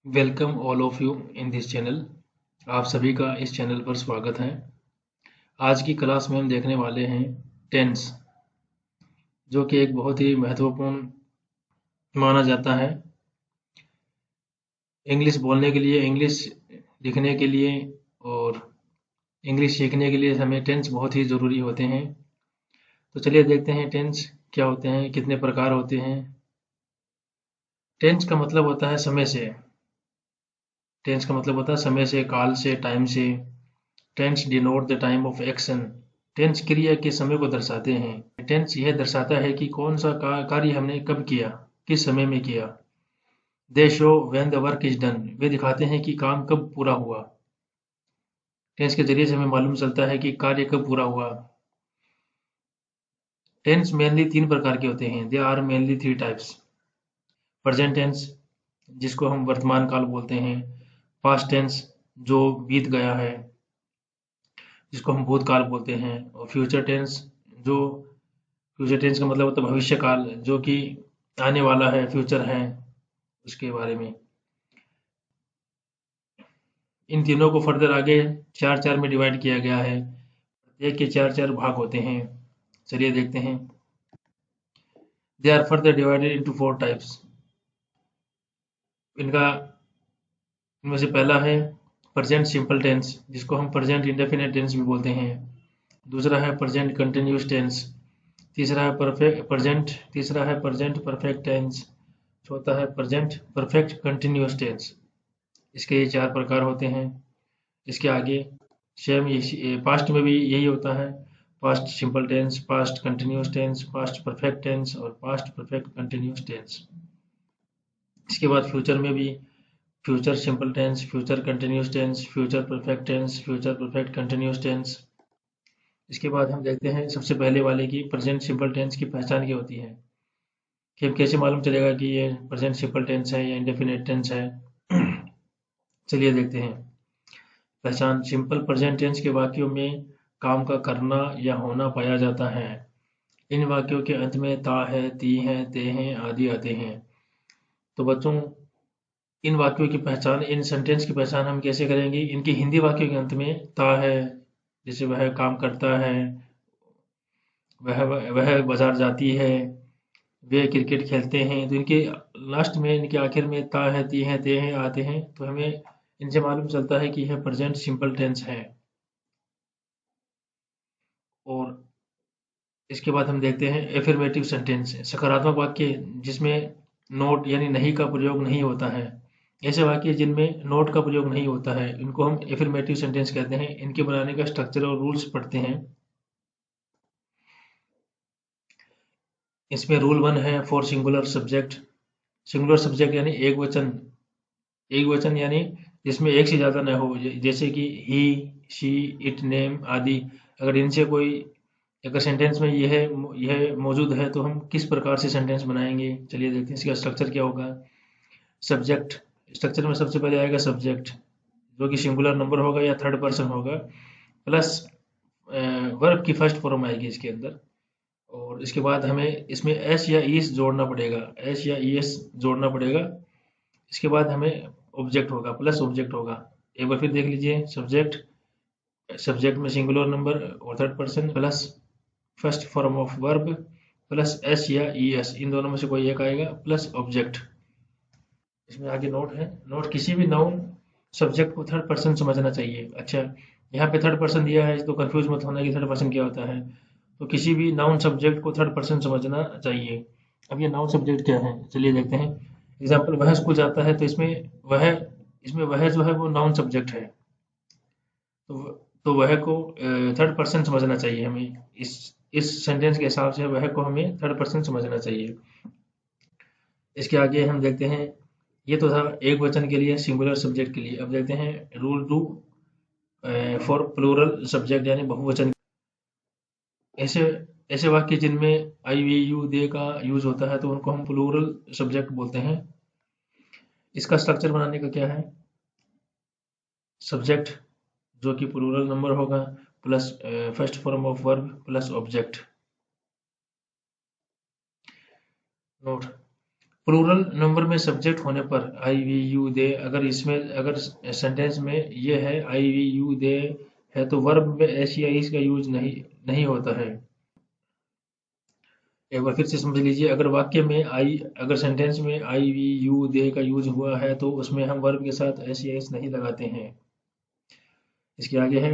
Welcome all of you in this channel. आप सभी का इस चैनल पर स्वागत है। आज की क्लास में हम देखने वाले हैं टेंस, जो कि एक बहुत ही महत्वपूर्ण माना जाता है इंग्लिश बोलने के लिए, इंग्लिश लिखने के लिए और इंग्लिश सीखने के लिए हमें टेंस बहुत ही ज़रूरी होते हैं। तो चलिए देखते हैं टेंस क्या होते हैं, कितने प्रकार होते हैं। टेंस का मतलब होता है समय से। टेंस का मतलब होता है समय से, काल से, टाइम से। Tense denote the time of action. Tense क्रिया के समय को दर्शाते हैं। टेंस यह दर्शाता है कि कौन सा कार्य हमने कब किया, किस समय में किया। They show when the work is done. वे दिखाते हैं कि काम कब पूरा हुआ। टेंस के जरिए से हमें मालूम चलता है कि कार्य कब पूरा हुआ। टेंस मेनली तीन प्रकार के होते हैं। They are mainly three types. Present tense, जिसको हम वर्तमान काल बोलते हैं। पास्ट टेंस, जो बीत गया है, जिसको हम भूतकाल बोलते हैं। और फ्यूचर टेंस, जो फ्यूचर टेंस का मतलब होता है भविष्य काल, जो कि आने वाला है, फ्यूचर है, उसके बारे में। इन तीनों को फर्दर आगे चार चार में डिवाइड किया गया है। प्रत्येक के चार चार भाग होते हैं। चलिए देखते हैं। They are further divided into four types. इनका इनमें से पहला है प्रेजेंट सिंपल टेंस, जिसको हम प्रेजेंट इंडेफिनिट टेंस भी बोलते हैं। दूसरा है प्रेजेंट कंटिन्यूस टेंस। तीसरा है प्रेजेंट परफेक्ट टेंस। चौथा है प्रेजेंट परफेक्ट कंटिन्यूस टेंस। इसके ये चार प्रकार होते हैं। इसके आगे सेम पास्ट में भी यही होता है। Past simple tense, past continuous tense, past perfect tense और पास्ट परफेक्ट कंटिन्यूस टेंस। इसके बाद फ्यूचर में भी future simple tense, future continuous tense, future perfect tense, future perfect continuous tense. इसके बाद हम देखते हैं सबसे पहले वाले की प्रेजेंट सिंपल टेंस की पहचान क्या होती है, कि हम कैसे मालूम चलेगा कि ये प्रेजेंट सिंपल टेंस है या इंडेफिनिट टेंस है। चलिए देखते हैं। पहचान। सिंपल प्रेजेंट टेंस के वाक्यों में काम का करना या होना पाया जाता है। इन वाक्यों के अंत में ता है, ती है, ते हैं आदि आते हैं। तो बच्चों, इन वाक्यों की पहचान, इन सेंटेंस की पहचान हम कैसे करेंगे। इनके हिंदी वाक्यों के अंत में ता है, जैसे वह काम करता है, वह बाजार जाती है, वे क्रिकेट खेलते हैं। तो इनके लास्ट में, इनके आखिर में ता है, ती है, ते हैं आते हैं। तो हमें इनसे मालूम चलता है कि यह प्रेजेंट सिंपल टेंस है। और इसके बाद हम देखते हैं एफर्मेटिव सेंटेंस, सकारात्मक वाक्य जिसमें नोट यानी नहीं का प्रयोग नहीं होता है। ऐसे वाक्य जिनमें नोट का प्रयोग नहीं होता है, इनको हम एफर्मेटिव सेंटेंस कहते हैं। इनके बनाने का स्ट्रक्चर और रूल्स पढ़ते हैं। इसमें रूल 1 है for singular subject. Singular subject यानी एक वचन, एक वचन यानी जिसमें एक से ज़्यादा न हो, जैसे कि ही, शी, इट, नेम आदि। अगर इनसे कोई, अगर सेंटेंस में यह मौजूद है तो हम किस प्रकार से सेंटेंस बनाएंगे। चलिए देखते हैं इसका स्ट्रक्चर क्या होगा। सब्जेक्ट, स्ट्रक्चर में सबसे पहले आएगा सब्जेक्ट, जो कि सिंगुलर नंबर होगा या थर्ड पर्सन होगा, प्लस वर्ब की फर्स्ट फॉर्म आएगी इसके अंदर। और इसके बाद हमें इसमें एस या ईस जोड़ना पड़ेगा, एस या ईएस जोड़ना पड़ेगा। इसके बाद हमें ऑब्जेक्ट होगा, प्लस ऑब्जेक्ट होगा। एक बार फिर देख लीजिए। सब्जेक्ट, सब्जेक्ट में सिंगुलर नंबर और third person, plus first form of verb, plus S या ई एस, इन दोनों में से कोई एक आएगा, प्लस ऑब्जेक्ट। इसमें आगे नोट है। नोट, किसी भी नाउन सब्जेक्ट को थर्ड पर्सन समझना चाहिए। अच्छा, यहाँ पे थर्ड पर्सन दिया है तो कंफ्यूज मत होना कि थर्ड पर्सन क्या होता है। तो किसी भी नाउन सब्जेक्ट को थर्ड पर्सन समझना चाहिए। अब ये नाउन सब्जेक्ट क्या है, चलिए देखते हैं। एग्जाम्पल, वह स्कूल जाता है, तो इसमें वह जो है वो नाउन सब्जेक्ट है। तो तो वह को थर्ड पर्सन समझना चाहिए हमें। इस सेंटेंस के हिसाब से वह को हमें थर्ड पर्सन समझना चाहिए। इसके आगे हम देखते हैं, ये तो था एक वचन के लिए, सिंगुलर सब्जेक्ट के लिए। अब देखते हैं रूल 2 फॉर प्लूरल सब्जेक्ट यानी बहुवचन। ऐसे ऐसे वाक्य जिनमें आई, वी, यू, दे का यूज होता है तो उनको हम प्लूरल सब्जेक्ट बोलते हैं। इसका स्ट्रक्चर बनाने का क्या है। सब्जेक्ट, जो कि प्लूरल नंबर होगा, plus first form of verb, plus object. Note, plural number में सब्जेक्ट होने पर आई वी यू दे, अगर सेंटेंस में ये है आई वी यू दे है तो वर्ब में एस या इस का यूज नहीं नहीं होता है। एक बार फिर से समझ लीजिए, अगर सेंटेंस में आई वी यू दे का यूज हुआ है तो उसमें हम वर्ब के साथ एस या इस नहीं लगाते हैं। इसके आगे है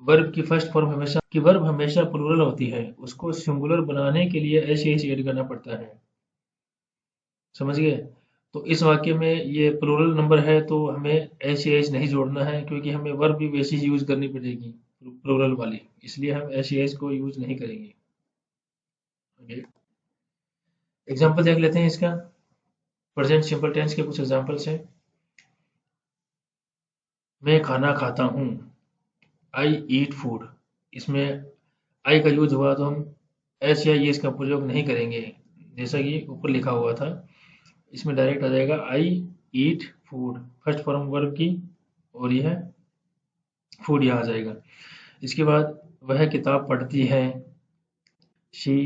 वर्ब हमेशा प्लूरल होती है, उसको सिंगुलर बनाने के लिए एस या इस ऐड करना पड़ता है। समझ गए? तो इस वाक्य में ये प्लूरल नंबर है तो हमें एच एच नहीं जोड़ना है, क्योंकि हमें वर्ब भी वैसी ही यूज करनी पड़ेगी प्लूरल वाली, इसलिए हम एच एच को यूज नहीं करेंगे। ओके, एग्जाम्पल देख लेते हैं इसका। प्रेजेंट सिंपल टेंस के कुछ एग्जाम्पल्स हैं। मैं खाना खाता हूँ, आई ईट फूड। इसमें आई का यूज हुआ तो हम एच या एस का प्रयोग नहीं करेंगे, जैसा कि ऊपर लिखा हुआ था। इसमें डायरेक्ट आ जाएगा I eat food, first form verb की, और यह फूड यहाँ आ जाएगा। इसके बाद वह किताब पढ़ती है, शी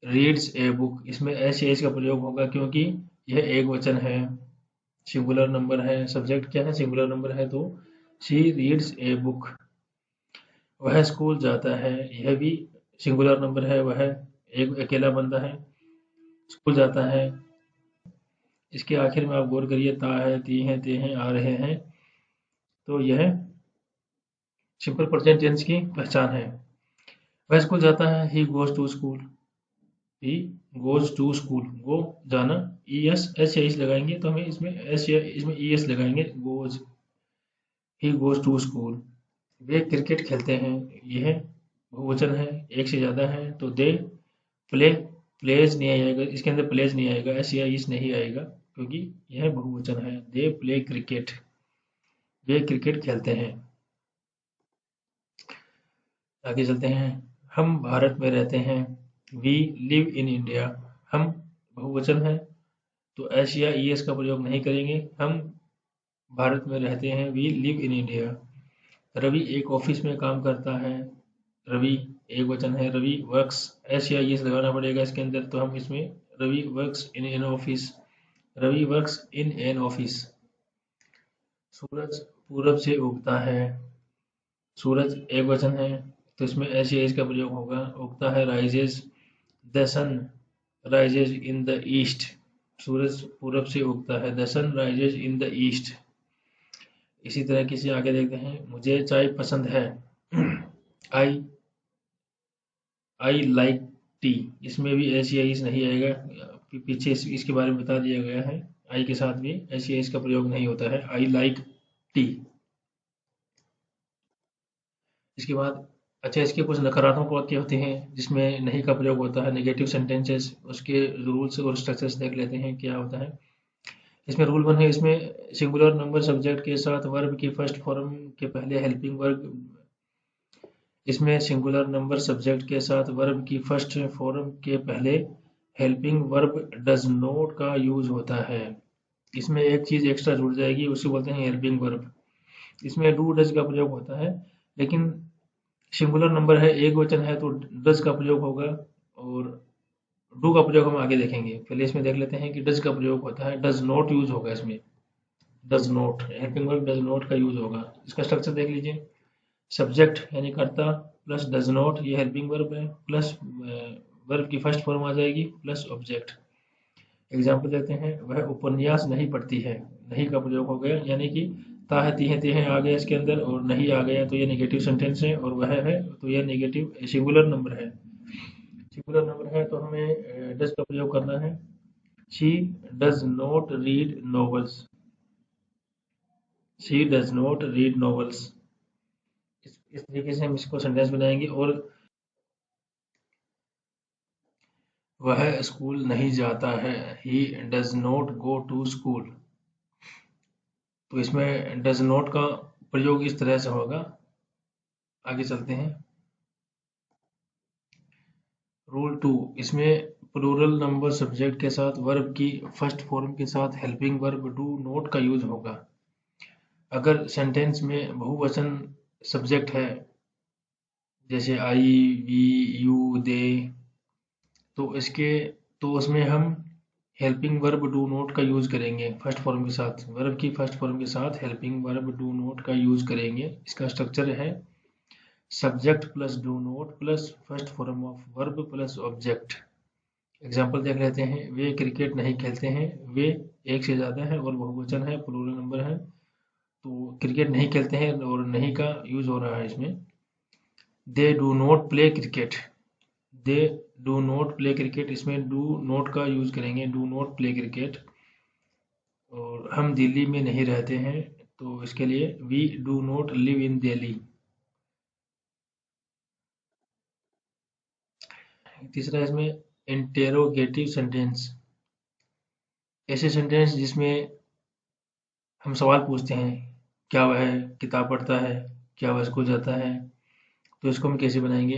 रीड्स ए बुक। इसमें एस या एस का प्रयोग होगा क्योंकि यह एक वचन है, सिंगुलर नंबर है, सब्जेक्ट क्या है, सिंगुलर नंबर है, तो शी रीड्स ए बुक। वह स्कूल जाता है, यह भी सिंगुलर नंबर है, वह एक अकेला बंदा है, स्कूल जाता है। इसके आखिर में आप गौर करिए, ता है, ती है, ते हैं, आ रहे हैं, तो यह सिंपल प्रेजेंट टेंस की पहचान है। वह स्कूल जाता है, he goes to school, he goes to school, go जाना, ई एस एस या इस लगाएंगे तो हमें इसमें एस या इसमें ई एस लगाएंगे, goes, he goes to school. वे क्रिकेट खेलते हैं, यह बहुवचन है, एक से ज्यादा है, तो दे प्ले, प्लेज नहीं आएगा, इसके अंदर प्लेज नहीं आएगा, एस या इस नहीं आएगा, क्योंकि यह बहुवचन है। They play cricket, way cricket खेलते हैं। आगे चलते हैं। हम भारत में रहते हैं, वी लिव इन इंडिया। हम बहुवचन है तो एस या ई एस का प्रयोग नहीं करेंगे, हम भारत में रहते हैं, we live in India. Ravi एक ऑफिस में काम करता है, रवि एक वचन है, रवि वर्क्स, एस या ई एस लगाना पड़ेगा इसके अंदर, तो हम इसमें Ravi works in an office, Ravi works in an office. सूरज पूरब से उगता है, सूरज एक वचन है तो इसमें एस या इस का प्रयोग होगा, उगता है, rises, the sun rises in the east. सूरज पूरब से उगता है, the sun rises in the east. इसी तरह किसी आगे देखते हैं। मुझे चाय पसंद है, आई आई लाइक टी। इसमें भी एस या इस नहीं आएगा, पीछे इसके बारे में बता दिया गया है, आई के साथ भी एस या इस का प्रयोग नहीं होता है, आई लाइक टी। इसके बाद अच्छा, इसके कुछ नकारात्मक वाक्य होते हैं जिसमें नहीं का प्रयोग होता है, नेगेटिव सेंटेंसेस, उसके रूल्स और स्ट्रक्चर्स देख लेते हैं क्या होता है। इसमें रूल 1 है, इसमें सिंगुलर नंबर सब्जेक्ट के साथ वर्ब की फर्स्ट फॉर्म के पहले हेल्पिंग वर्ब, इसमें सिंगुलर नंबर सब्जेक्ट के साथ वर्ब की फर्स्ट फॉर्म के पहले हेल्पिंग वर्ब डज नॉट का यूज होता है। इसमें एक चीज एक्स्ट्रा जुड़ जाएगी, उसे बोलते हैं हेल्पिंग वर्ब। इसमें डू डज का प्रयोग होता है, लेकिन सिंगुलर नंबर है, एक वचन है, तो डज का प्रयोग होगा, और डू का प्रयोग हम आगे देखेंगे। पहले इसमें देख लेते हैं कि डज का प्रयोग होता है, डज नॉट यूज होगा इसमें, does not, helping verb does not का यूज होगा। इसका स्ट्रक्चर देख लीजिए। सब्जेक्ट यानी कर्ता प्लस डज नॉट, ये हेल्पिंग वर्ब है, प्लस वर्ब की फर्स्ट फॉर्म आ जाएगी, प्लस ऑब्जेक्ट। एग्जाम्पल देते हैं। वह उपन्यास नहीं पढ़ती है, नहीं का प्रयोग हो गया, यानी कि ता है, ती है, ते हैं आ गया इसके अंदर, और नहीं आ गया तो ये नेगेटिव सेंटेंस है, और वह है तो यह नेगेटिव सिंगुलर नंबर है। सिंगुलर नंबर है तो हमें डज का प्रयोग करना है। She does not read novels, she does not read novels. इस तरीके से हम इसको सेंटेंस बनाएंगे। और वह स्कूल नहीं जाता है, he does not go to school. तो इसमें डज नॉट का प्रयोग इस तरह से होगा। आगे चलते हैं। रूल 2, इसमें प्लूरल नंबर सब्जेक्ट के साथ वर्ब की फर्स्ट फॉर्म के साथ हेल्पिंग वर्ब डू नॉट का यूज होगा। अगर सेंटेंस में बहुवचन सब्जेक्ट है, जैसे आई वी यू दे, तो उसमें हम हेल्पिंग वर्ब डू नॉट का यूज करेंगे फर्स्ट फॉर्म के साथ, वर्ब की फर्स्ट फॉर्म के साथ हेल्पिंग वर्ब डू नॉट का यूज करेंगे। इसका स्ट्रक्चर है subject plus do not plus first form of verb plus object. Example देख लेते हैं। वे क्रिकेट नहीं खेलते हैं, वे एक से ज़्यादा है और बहुवचन है, प्लूरल नंबर है, तो क्रिकेट नहीं खेलते हैं और नहीं का यूज हो रहा है इसमें। They do not play cricket, they do not play cricket, इसमें डू नॉट का यूज करेंगे, डू नॉट प्ले क्रिकेट। और हम दिल्ली में नहीं रहते हैं, तो इसके लिए we do not live in Delhi. तीसरा इसमें इंटेरोगेटिव सेंटेंस, ऐसे सेंटेंस जिसमें हम सवाल पूछते हैं, क्या वह किताब पढ़ता है, क्या वह स्कूल जाता है, तो इसको हम कैसे बनाएंगे।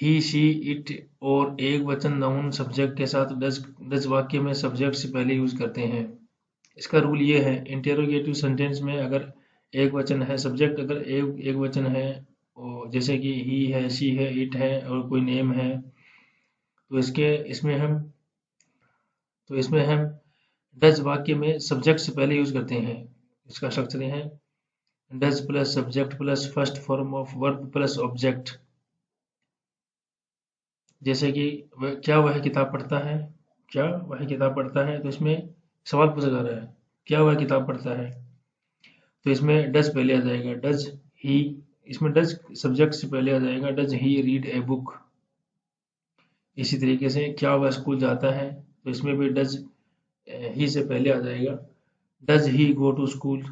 ही शी इट और एक वचन नाउन सब्जेक्ट के साथ डज वाक्य में सब्जेक्ट से पहले यूज करते हैं। इसका रूल ये है, इंटेरोगेटिव सेंटेंस में अगर एक वचन है, सब्जेक्ट अगर एक वचन है, और जैसे कि ही है, शी है, इट है और कोई नेम है, तो इसमें हम डज वाक्य में सब्जेक्ट से पहले यूज करते हैं। इसका स्ट्रक्चर है does plus subject plus first form of verb plus object. जैसे कि क्या वह किताब पढ़ता है, क्या वह किताब पढ़ता है, तो इसमें सवाल पूछा जा रहा है, क्या वह किताब पढ़ता है, तो इसमें डज पहले आ जाएगा, डज ही, इसमें डज सब्जेक्ट से पहले आ जाएगा, does he read a book. इसी तरीके से क्या वह स्कूल जाता है, तो इसमें भी डज ही से पहले आ जाएगा, does he go to school.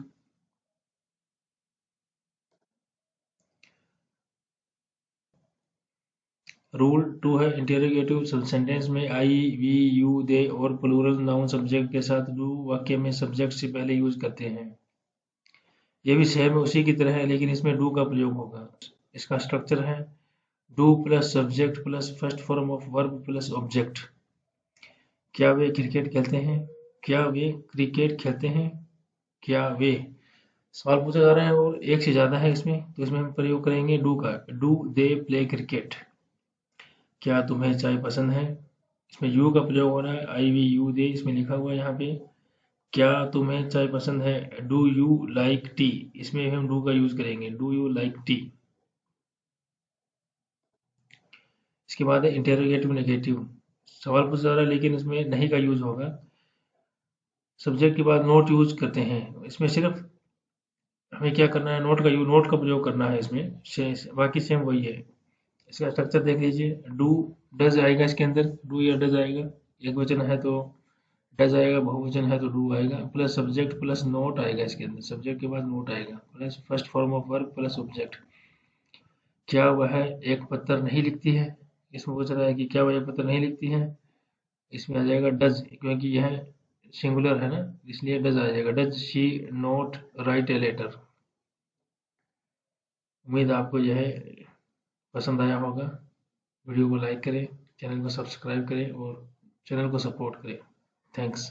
Rule 2 है, इंटेरोगेटिव सेंटेंस में आई, वी, यू, दे और प्लूरल नाउन सब्जेक्ट के साथ डू वाक्य में सब्जेक्ट से पहले यूज करते हैं। ये भी सेम उसी की तरह है, लेकिन इसमें डू का प्रयोग होगा। इसका स्ट्रक्चर है do plus subject plus first form of verb plus object. क्या वे क्रिकेट खेलते हैं, क्या वे क्रिकेट खेलते हैं, क्या वे, सवाल पूछा जा रहा है और एक से ज्यादा है इसमें, तो इसमें हम प्रयोग करेंगे डू का, डू दे प्ले क्रिकेट। क्या तुम्हें चाय पसंद है, इसमें यू का प्रयोग हो रहा है, आई वी यू दे इसमें लिखा हुआ है यहाँ पे। क्या तुम्हें चाय पसंद है, डू यू लाइक टी, इसमें हम डू का यूज करेंगे, डू यू लाइक टी। इसके बाद है इंटेरोगेटिव नेगेटिव, सवाल पूछा जा रहा है लेकिन इसमें नहीं का यूज होगा, सब्जेक्ट के बाद नोट यूज करते हैं। इसमें सिर्फ हमें क्या करना है, नोट का प्रयोग करना है इसमें, बाकी सेम वही है। इसका स्ट्रक्चर देख लीजिए, डू डज आएगा इसके अंदर, डू या डज आएगा, एक वचन है तो डज आएगा, बहुवचन है तो डू आएगा, प्लस सब्जेक्ट प्लस नोट आएगा इसके अंदर, सब्जेक्ट के बाद नोट आएगा, plus first form of verb plus object. क्या वह एक पत्र नहीं लिखती है, इसमें पूछ रहा है कि क्या वह एक पत्र नहीं लिखती है, इसमें आ जाएगा डज, क्योंकि यह सिंगुलर है ना, इसलिए डज आ जाएगा, does she not write a letter. उम्मीद आपको यह पसंद आया होगा। वीडियो को लाइक करें, चैनल को सब्सक्राइब करें और चैनल को सपोर्ट करें। थैंक्स।